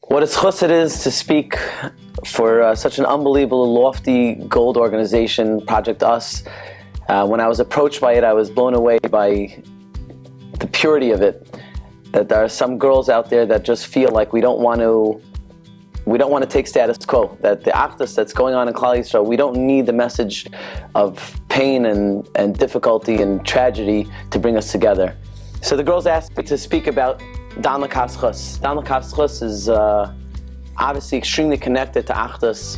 What a zchus it is to speak for such an unbelievable, lofty gold organization, Project Us. When I was approached by it, I was blown away by the purity of it. That there are some girls out there that just feel like we don't want to take status quo. That the achdus that's going on in Klal Yisrael, we don't need the message of pain and difficulty and tragedy to bring us together. So the girls asked me to speak about Dan L'Kav Zchus. Dan L'Kav Zchus is obviously extremely connected to achdus.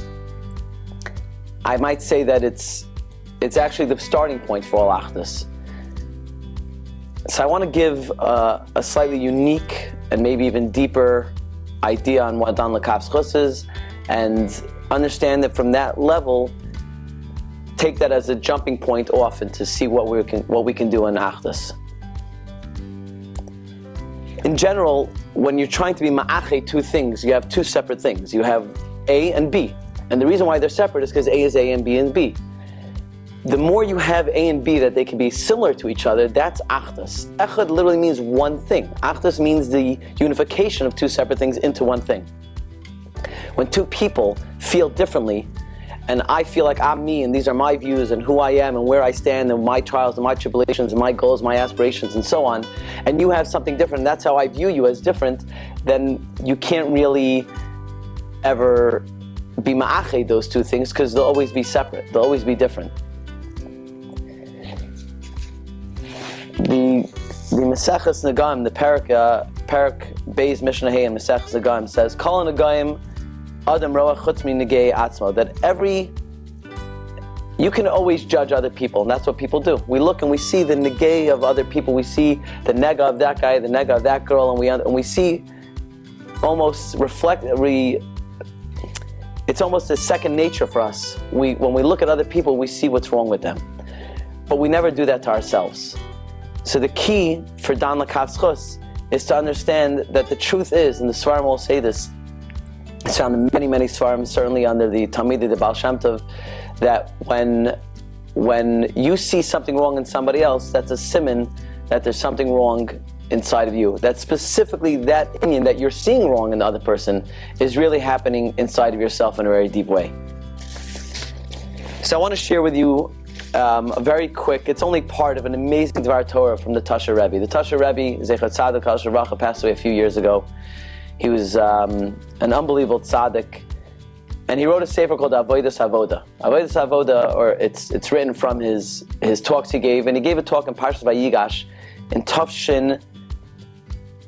I might say that it's actually the starting point for all achdus. So I want to give a slightly unique and maybe even deeper idea on what Dan L'Kav Zchus is, and understand that from that level, take that as a jumping point off and to see what we can do in achdus. In general, when you're trying to be ma'ache two things, you have two separate things. You have A and B. And the reason why they're separate is because A is A and B is B. The more you have A and B that they can be similar to each other, that's achdus. Echad literally means one thing. Achdus means the unification of two separate things into one thing. When two people feel differently, and I feel like I'm me, and these are my views, and who I am, and where I stand, and my trials, and my tribulations, and my goals, my aspirations, and so on, and you have something different, and that's how I view you as different, then you can't really ever be ma'ache those two things, because they'll always be separate, they'll always be different. The Maseches Nagayim, the Parak Beis Mishnah Hey in Maseches Nagayim says, Kol Nagayim Adam Roach Chutz Mi Negei Atzmo, that you can always judge other people, and that's what people do. We look and we see the negei of other people, we see the nega of that guy, the nega of that girl, and we see almost it's almost a second nature for us. When we look at other people, we see what's wrong with them. But we never do that to ourselves. So the key for Dan L'Kav Zchus is to understand that the truth is, and the Svarim will say this, it's found in many, many Svarim, certainly under the Talmidei, the Baal Shem Tov, that when you see something wrong in somebody else, that's a siman that there's something wrong inside of you. That specifically that opinion that you're seeing wrong in the other person is really happening inside of yourself in a very deep way. So I want to share with you a very quick, it's only part of an amazing Dvar Torah from the Tasha Rebbe. The Tasha Rebbe, Zecher Tzaddik Al Shavracha, passed away a few years ago. He was an unbelievable tzaddik, and he wrote a sefer called Avodas Avoda. Avodas Avoda, or it's written from his talks he gave, and he gave a talk in Parshas Vayigash in Tafshin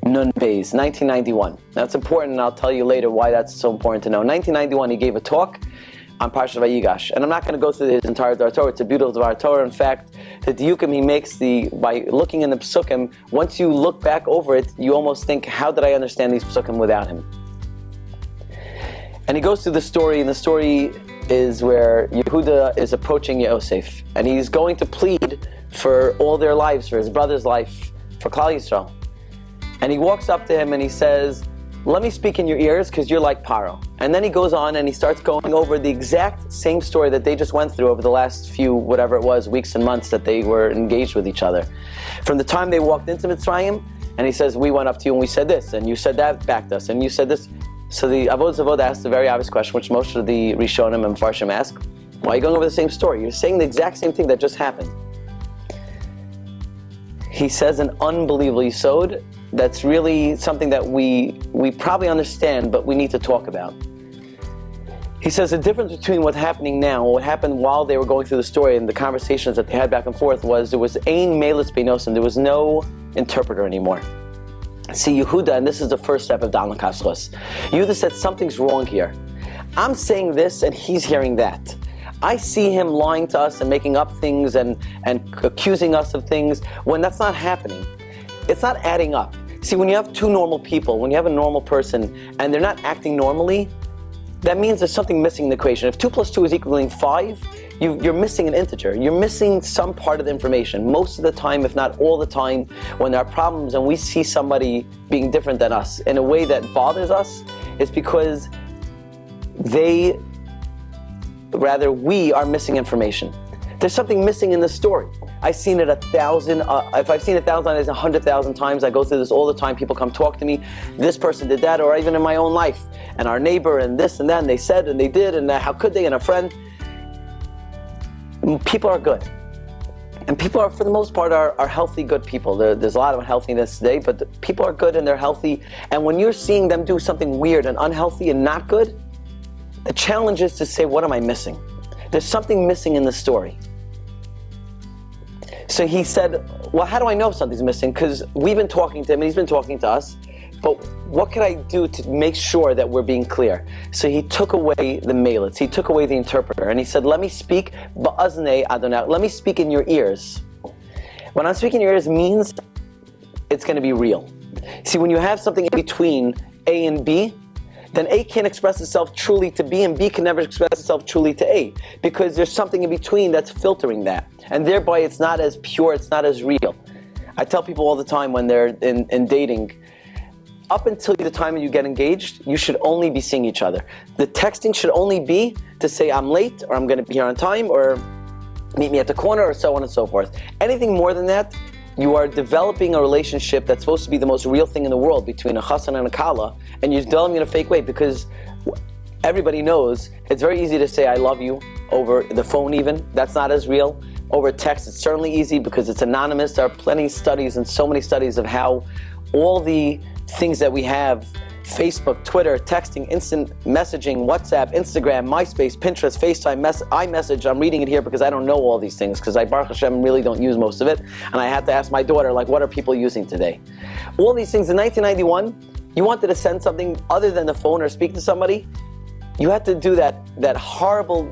Nun Beis, 1991. Now it's important, and I'll tell you later why that's so important to know. In 1991, he gave a talk on Parshas Vayigash, and I'm not going to go through his entire Dvar Torah. It's a beautiful Dvar Torah. In fact, the diukim he makes by looking in the psukim, once you look back over it, you almost think, how did I understand these psukim without him? And he goes through the story, and the story is where Yehuda is approaching Yosef, and he's going to plead for all their lives, for his brother's life, for Klal Yisrael. And he walks up to him and he says, let me speak in your ears because you're like Paro. And then he goes on and he starts going over the exact same story that they just went through over the last few, whatever it was, weeks and months that they were engaged with each other. From the time they walked into Mitzrayim, and he says, we went up to you and we said this, and you said that back to us, and you said this. So the Avodas Avoda asked the very obvious question, which most of the Rishonim and Farshim ask, why are you going over the same story? You're saying the exact same thing that just happened. He says an unbelievable yisod that's really something that we probably understand, but we need to talk about. He says the difference between what's happening now and what happened while they were going through the story and the conversations that they had back and forth was there was ein melis beinosim, there was no interpreter anymore. See, Yehuda, and this is the first step of Dan L'Kav Zchus, Yehuda said something's wrong here. I'm saying this and he's hearing that. I see him lying to us and making up things and accusing us of things when that's not happening. It's not adding up. See, when you have two normal people, when you have a normal person and they're not acting normally, that means there's something missing in the equation. If 2 + 2 is equaling 5, you're missing an integer. You're missing some part of the information. Most of the time, if not all the time, when there are problems and we see somebody being different than us in a way that bothers us, it's because we are missing information. There's something missing in the story. I've seen it 1,000, if I've seen it 1,000, it's 100,000 times. I go through this all the time. People come talk to me. This person did that, or even in my own life. And our neighbor, and this and that, and they said, and they did, and how could they, and a friend. People are good. And people are, for the most part, are healthy, good people. There's a lot of unhealthiness today, but people are good and they're healthy. And when you're seeing them do something weird and unhealthy and not good, the challenge is to say, what am I missing? There's something missing in the story. So he said, well, how do I know if something's missing? Because we've been talking to him and he's been talking to us, but what can I do to make sure that we're being clear? So he took away the melitz, he took away the interpreter, and he said, let me speak ba'aznei Adonai, let me speak in your ears. When I'm speaking in your ears means it's going to be real. See, when you have something in between A and B, then A can't express itself truly to B, and B can never express itself truly to A, because there's something in between that's filtering that, and thereby it's not as pure, it's not as real. I tell people all the time when they're in dating, up until the time you get engaged, you should only be seeing each other. The texting should only be to say I'm late, or I'm going to be here on time, or meet me at the corner, or so on and so forth. Anything more than that, you are developing a relationship that's supposed to be the most real thing in the world between a chassan and a kala, and you're developing in a fake way, because everybody knows it's very easy to say I love you over the phone even. That's not as real. Over text, it's certainly easy because it's anonymous. There are plenty of studies and so many studies of how all the things that we have, Facebook, Twitter, texting, instant messaging, WhatsApp, Instagram, MySpace, Pinterest, FaceTime, iMessage. I'm reading it here because I don't know all these things, because I, Baruch Hashem, really don't use most of it. And I had to ask my daughter, like, what are people using today? All these things. In 1991, you wanted to send something other than the phone or speak to somebody, you had to do that horrible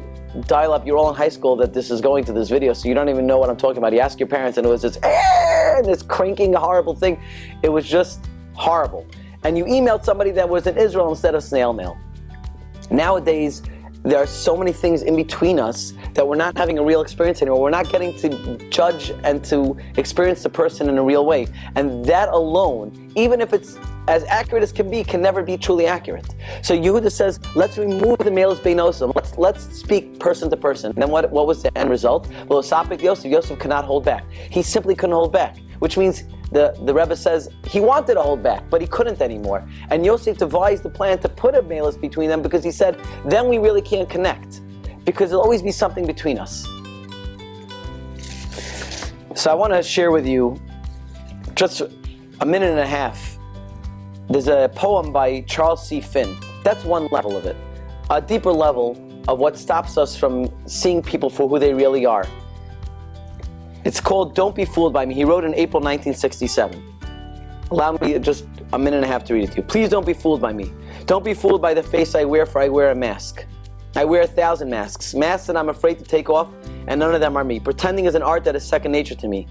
dial-up. You're all in high school that this is going to this video, so you don't even know what I'm talking about. You ask your parents and it was this cranking, horrible thing. It was just horrible. And you emailed somebody that was in Israel instead of snail mail. Nowadays, there are so many things in between us that we're not having a real experience anymore. We're not getting to judge and to experience the person in a real way. And that alone, even if it's as accurate as can be, can never be truly accurate. So Yehuda says, let's remove the melitz beinosim. Let's speak person to person. And then what was the end result? Well, Yosef cannot hold back. He simply couldn't hold back, which means the Rebbe says he wanted to hold back, but he couldn't anymore. And Yosef devised the plan to put a melitz between them, because he said, then we really can't connect, because there'll always be something between us. So I want to share with you just a minute and a half. There's a poem by Charles C. Finn. That's one level of it. A deeper level of what stops us from seeing people for who they really are. It's called Don't Be Fooled by Me. He wrote in April 1967. Allow me just a minute and a half to read it to you. Please don't be fooled by me. Don't be fooled by the face I wear, for I wear a mask. I wear 1,000 masks. Masks that I'm afraid to take off, and none of them are me. Pretending is an art that is second nature to me.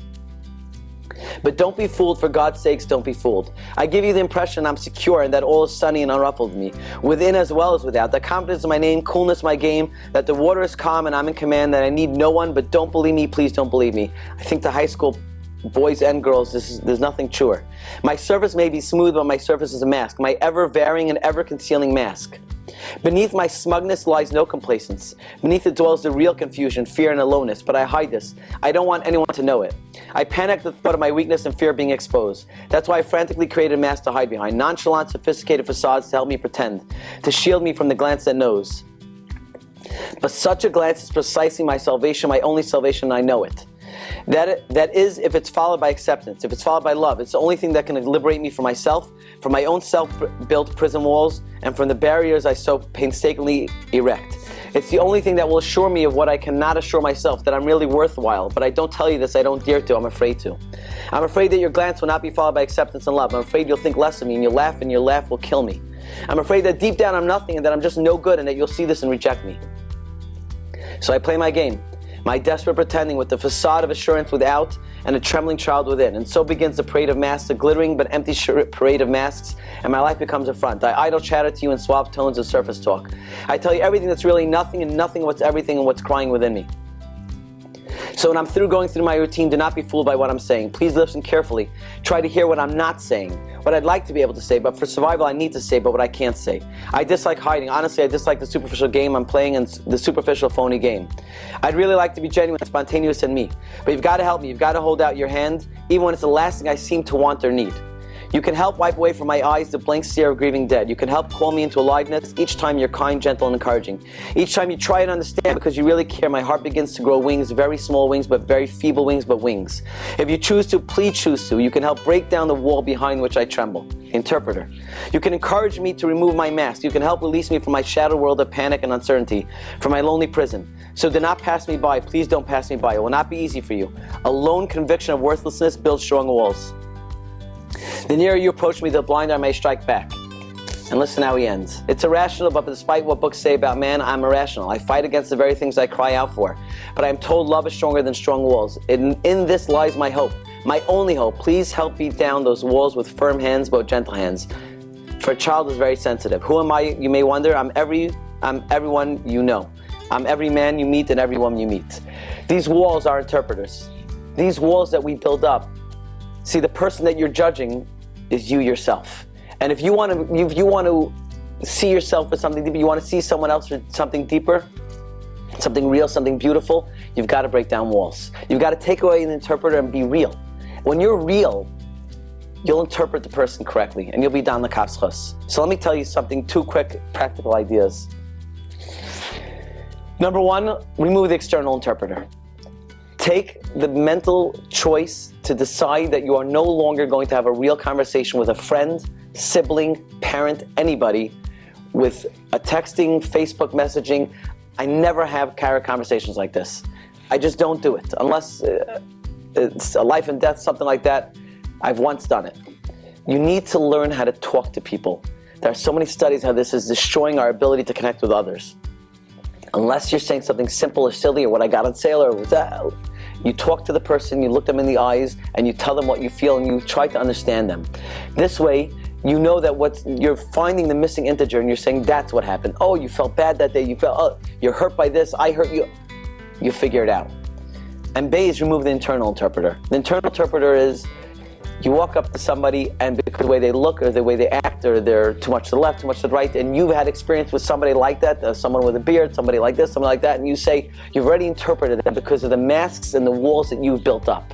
But don't be fooled, for God's sakes, don't be fooled. I give you the impression I'm secure and that all is sunny and unruffled in me, within as well as without. That confidence in my name, coolness my game, that the water is calm and I'm in command, that I need no one, but don't believe me, please don't believe me. I think to high school boys and girls, there's nothing truer. My surface may be smooth, but my surface is a mask, my ever-varying and ever-concealing mask. Beneath my smugness lies no complacence. Beneath it dwells the real confusion, fear, and aloneness. But I hide this. I don't want anyone to know it. I panic at the thought of my weakness and fear of being exposed. That's why I frantically created a mask to hide behind. Nonchalant, sophisticated facades to help me pretend. To shield me from the glance that knows. But such a glance is precisely my salvation, my only salvation, and I know it. That is, if it's followed by acceptance, if it's followed by love. It's the only thing that can liberate me from myself, from my own self-built prison walls, and from the barriers I so painstakingly erect. It's the only thing that will assure me of what I cannot assure myself, that I'm really worthwhile. But I don't tell you this, I don't dare to, I'm afraid to. I'm afraid that your glance will not be followed by acceptance and love. I'm afraid you'll think less of me, and you'll laugh, and your laugh will kill me. I'm afraid that deep down I'm nothing, and that I'm just no good, and that you'll see this and reject me. So I play my game. My desperate pretending with the facade of assurance without and a trembling child within. And so begins the parade of masks, a glittering but empty parade of masks, and my life becomes a front. I idle chatter to you in suave tones of surface talk. I tell you everything that's really nothing and nothing what's everything and what's crying within me. So when I'm through going through my routine, do not be fooled by what I'm saying. Please listen carefully. Try to hear what I'm not saying, what I'd like to be able to say, but for survival I need to say, but what I can't say. I dislike hiding. Honestly, I dislike the superficial game I'm playing and the superficial phony game. I'd really like to be genuine, spontaneous, and me. But you've got to help me. You've got to hold out your hand, even when it's the last thing I seem to want or need. You can help wipe away from my eyes the blank stare of grieving dead. You can help call me into aliveness each time you're kind, gentle, and encouraging. Each time you try and understand because you really care, my heart begins to grow wings, very small wings, but very feeble wings, but wings. If you choose to, please choose to. You can help break down the wall behind which I tremble. Interpreter. You can encourage me to remove my mask. You can help release me from my shadow world of panic and uncertainty, from my lonely prison. So do not pass me by. Please don't pass me by. It will not be easy for you. A lone conviction of worthlessness builds strong walls. The nearer you approach me, the blinder I may strike back. And listen how he ends. It's irrational, but despite what books say about man, I'm irrational. I fight against the very things I cry out for. But I am told love is stronger than strong walls. In this lies my hope, my only hope. Please help beat down those walls with firm hands, but gentle hands. For a child is very sensitive. Who am I, you may wonder? I'm everyone you know. I'm every man you meet and every woman you meet. These walls are interpreters. These walls that we build up. See, the person that you're judging is you yourself. And if you want to see yourself for something deeper, you want to see someone else for something deeper, something real, something beautiful, you've got to break down walls. You've got to take away an interpreter and be real. When you're real, you'll interpret the person correctly and you'll be Dan L'Kaf Zchus. So let me tell you something, 2 quick practical ideas. Number 1, remove the external interpreter. Take the mental choice to decide that you are no longer going to have a real conversation with a friend, sibling, parent, anybody with a texting, Facebook messaging. I never have conversations like this. I just don't do it. Unless it's a life and death, something like that, I've once done it. You need to learn how to talk to people. There are so many studies how this is destroying our ability to connect with others. Unless you're saying something simple or silly or what I got on sale or that, you talk to the person, you look them in the eyes, and you tell them what you feel and you try to understand them. This way, you know that you're finding the missing integer and you're saying that's what happened. Oh, you felt bad that day. You felt, oh, you're hurt by this. I hurt you. You figure it out. And B is remove the internal interpreter. The internal interpreter is you walk up to somebody and because of the way they look or the way they act or they're too much to the left, too much to the right, and you've had experience with somebody like that, someone with a beard, somebody like this, somebody like that, and you say you've already interpreted them because of the masks and the walls that you've built up.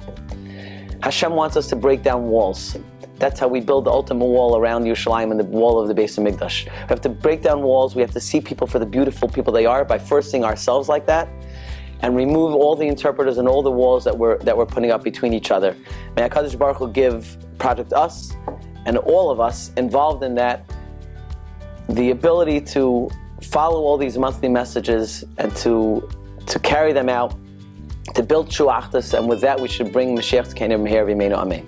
Hashem wants us to break down walls. That's how we build the ultimate wall around Yerushalayim and the wall of the Beis Hamikdash. We have to break down walls. We have to see people for the beautiful people they are by first seeing ourselves like that, and remove all the interpreters and all the walls that we're putting up between each other. May HaKadosh Baruch Hu give Project Us and all of us involved in that the ability to follow all these monthly messages and to carry them out, to build True Achdus, and with that we should bring Mashiach's kingdom here. V'meinu Amen.